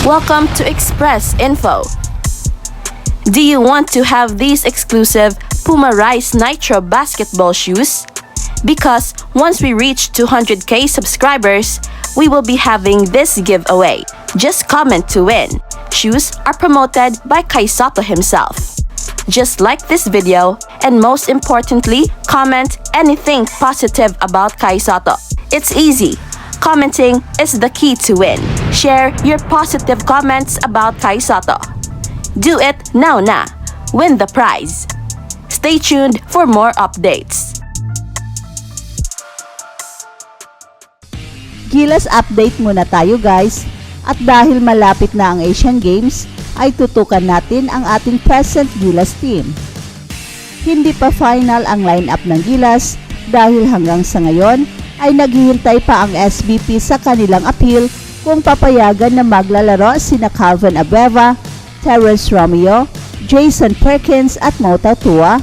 Welcome to Express Info. Do you want to have these exclusive Puma Rise Nitro basketball shoes? Because once we reach 200k subscribers, we will be having this giveaway. Just comment to win. Shoes are promoted by Kai Sotto himself. Just like this video, and most importantly, comment anything positive about Kai Sotto. It's easy. Commenting is the key to win. Share your positive comments about Kai Sotto. Do it now na. Win the prize. Stay tuned for more updates. Gilas update muna tayo guys. At dahil malapit na ang Asian Games, ay tutukan natin ang ating present Gilas team. Hindi pa final ang lineup ng Gilas dahil hanggang sa ngayon ay naghihintay pa ang SBP sa kanilang appeal kung papayagan na maglalaro sina Calvin Abueva, Terrence Romeo, Jason Perkins at Mota Tua.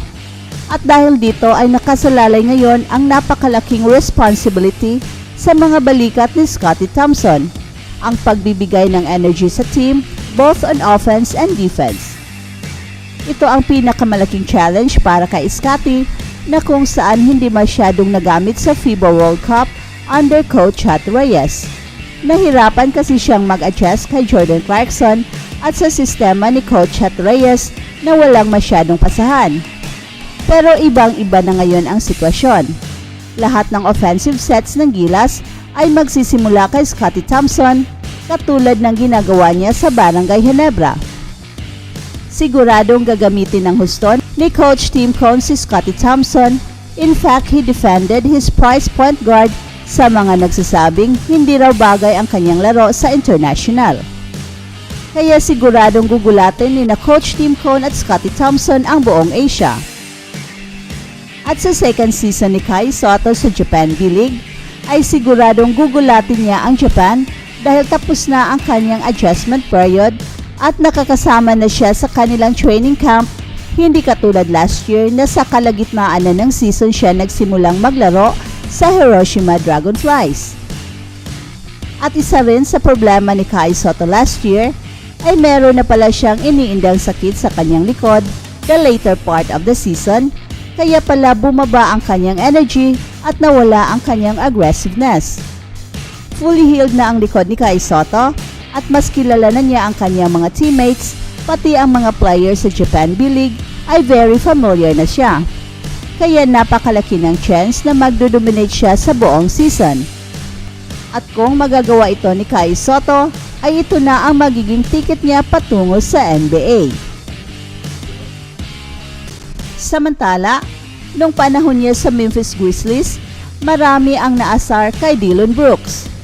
At dahil dito ay nakasalalay ngayon ang napakalaking responsibility sa mga balikat ni Scottie Thompson, ang pagbibigay ng energy sa team both on offense and defense. Ito ang pinakamalaking challenge para kay Scottie na kung saan hindi masyadong nagamit sa FIBA World Cup under Coach Chat Reyes. Nahirapan kasi siyang mag-adjust kay Jordan Clarkson at sa sistema ni Coach Chat Reyes na walang masyadong pasahan. Pero ibang-iba na ngayon ang sitwasyon. Lahat ng offensive sets ng Gilas ay magsisimula kay Scottie Thompson katulad ng ginagawa niya sa Barangay Ginebra. Siguradong gagamitin ng husto ni Coach Tim Cone si Scottie Thompson. In fact, he defended his prize point guard sa mga nagsasabing hindi raw bagay ang kanyang laro sa international. Kaya siguradong gugulatin ni na Coach Tim Cone at Scottie Thompson ang buong Asia. At sa second season ni Kai Sotto sa Japan B-League, ay siguradong gugulatin niya ang Japan dahil tapos na ang kanyang adjustment period at nakakasama na siya sa kanilang training camp, hindi katulad last year na sa kalagitnaan na ng season siya nagsimulang maglaro sa Hiroshima Dragonflies. At isa rin sa problema ni Kai Sotto last year ay meron na pala siyang iniindang sakit sa kanyang likod the later part of the season, kaya pala bumaba ang kanyang energy at nawala ang kanyang aggressiveness. Fully healed na ang likod ni Kai Sotto at mas kilala na niya ang kanyang mga teammates, pati ang mga players sa Japan B-League ay very familiar na siya. Kaya napakalaki ng chance na magdodominate siya sa buong season. At kung magagawa ito ni Kai Sotto, ay ito na ang magiging ticket niya patungo sa NBA. Samantala, nung panahon niya sa Memphis Grizzlies, marami ang naasar kay Dillon Brooks.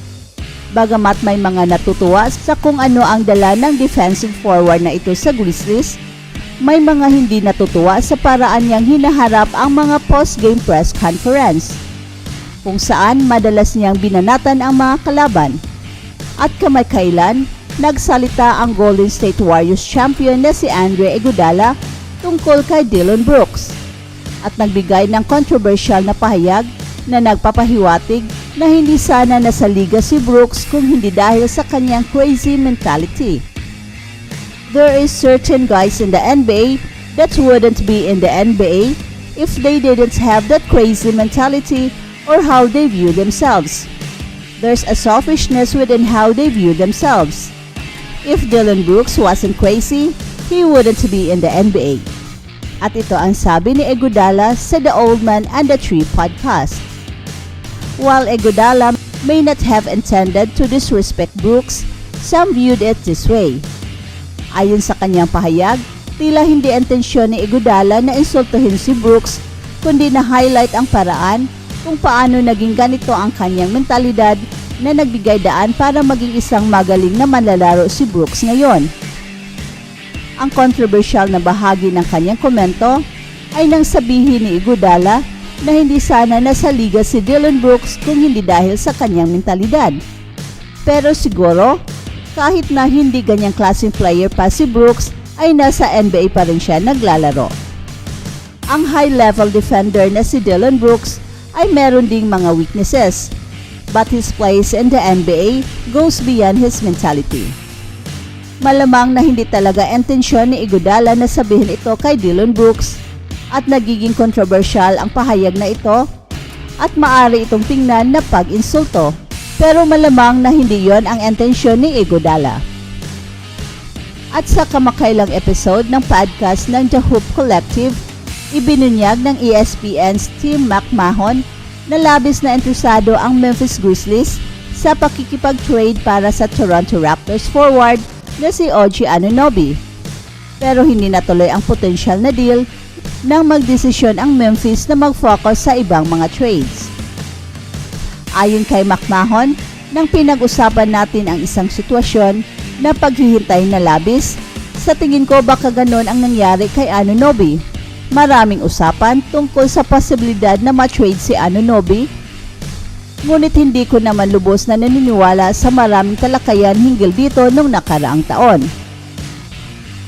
Bagamat may mga natutuwa sa kung ano ang dala ng defensive forward na ito sa Grizzlies, may mga hindi natutuwa sa paraan niyang hinaharap ang mga post-game press conference, kung saan madalas niyang binanatan ang mga kalaban. At kamakailan, nagsalita ang Golden State Warriors champion na si Andre Iguodala tungkol kay Dillon Brooks at nagbigay ng controversial na pahayag na nagpapahiwatig na hindi sana nasa liga si Brooks kung hindi dahil sa kanyang crazy mentality. There is certain guys in the NBA that wouldn't be in the NBA if they didn't have that crazy mentality or how they view themselves. There's a selfishness within how they view themselves. If Dillon Brooks wasn't crazy, he wouldn't be in the NBA. At ito ang sabi ni Iguodala sa The Old Man and the Tree podcast. While Iguodala may not have intended to disrespect Brooks, some viewed it this way. Ayon sa kanyang pahayag, tila hindi intensyon ni Iguodala na insultuhin si Brooks, kundi na-highlight ang paraan kung paano naging ganito ang kanyang mentalidad na nagbigay daan para maging isang magaling na manlalaro si Brooks ngayon. Ang controversial na bahagi ng kanyang komento ay nang sabihin ni Iguodala na hindi sana nasa liga si Dillon Brooks kung hindi dahil sa kanyang mentalidad. Pero siguro, kahit na hindi ganyang klaseng player pa si Brooks, ay nasa NBA pa rin siya naglalaro. Ang high-level defender na si Dillon Brooks ay meron ding mga weaknesses, but his place in the NBA goes beyond his mentality. Malamang na hindi talaga intensyon ni Iguodala na sabihin ito kay Dillon Brooks at nagiging controversial ang pahayag na ito at maaari itong tingnan na pag-insulto. Pero malamang na hindi yon ang intensyon ni Iguodala. At sa kamakailang episode ng podcast ng The Hoop Collective, ibinunyag ng ESPN's Tim McMahon na labis na interesado ang Memphis Grizzlies sa pakikipag-trade para sa Toronto Raptors forward na si OG Anunoby. Pero hindi natuloy ang potential na deal nang magdesisyon ang Memphis na mag-focus sa ibang mga trades. Ayon kay McMahon, nang pinag-usapan natin ang isang sitwasyon na paghihintay na labis, sa tingin ko baka ganon ang nangyari kay Anunoby. Maraming usapan tungkol sa posibilidad na ma-trade si Anunoby, ngunit hindi ko naman lubos na naniniwala sa maraming talakayan hinggil dito nung nakaraang taon.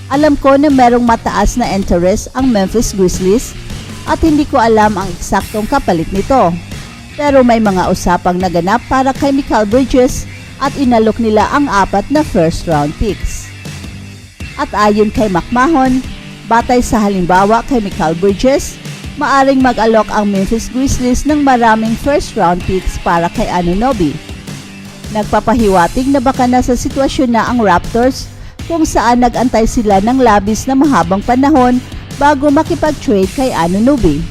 Alam ko na merong mataas na interest ang Memphis Grizzlies at hindi ko alam ang eksaktong kapalit nito. Pero may mga usapang naganap para kay Mikal Bridges at inalok nila ang 4 na first round picks. At ayon kay McMahon, batay sa halimbawa kay Mikal Bridges, maaring mag-alok ang Memphis Grizzlies ng maraming first round picks para kay Anunoby. Nagpapahiwatig na baka nasa sitwasyon na ang Raptors kung saan nag-antay sila ng labis na mahabang panahon bago makipag-trade kay Anunoby.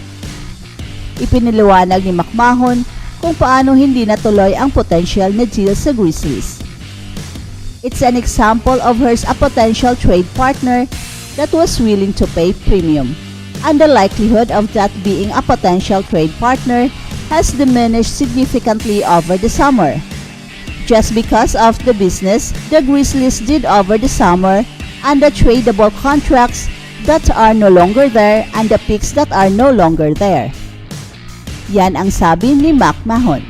Ipiniliwanag ni McMahon kung paano hindi natuloy ang potential na deal sa Grizzlies. It's an example of here's a potential trade partner that was willing to pay premium, and the likelihood of that being a potential trade partner has diminished significantly over the summer. Just because of the business the Grizzlies did over the summer and the tradable contracts that are no longer there and the picks that are no longer there. Yan ang sabi ni McMahon.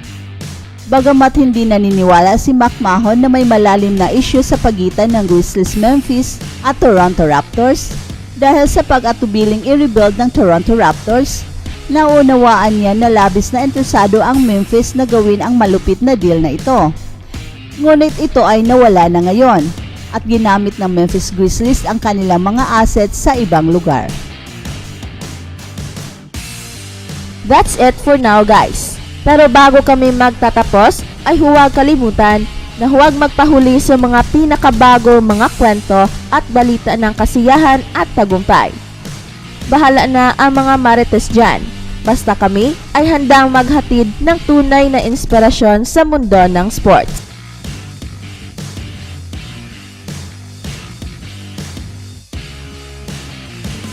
Bagamat hindi naniniwala si McMahon na may malalim na issue sa pagitan ng Grizzlies Memphis at Toronto Raptors dahil sa pag-atubiling i-rebuild ng Toronto Raptors, naunawaan niya na labis na interesado ang Memphis na gawin ang malupit na deal na ito. Ngunit ito ay nawala na ngayon at ginamit ng Memphis Grizzlies ang kanilang mga assets sa ibang lugar. That's it for now, guys. Pero bago kami magtatapos, ay huwag kalimutan na huwag magpahuli sa mga pinakabago mga kwento at balita ng kasiyahan at tagumpay. Bahala na ang mga marites dyan. Basta kami ay handang maghatid ng tunay na inspirasyon sa mundo ng sports.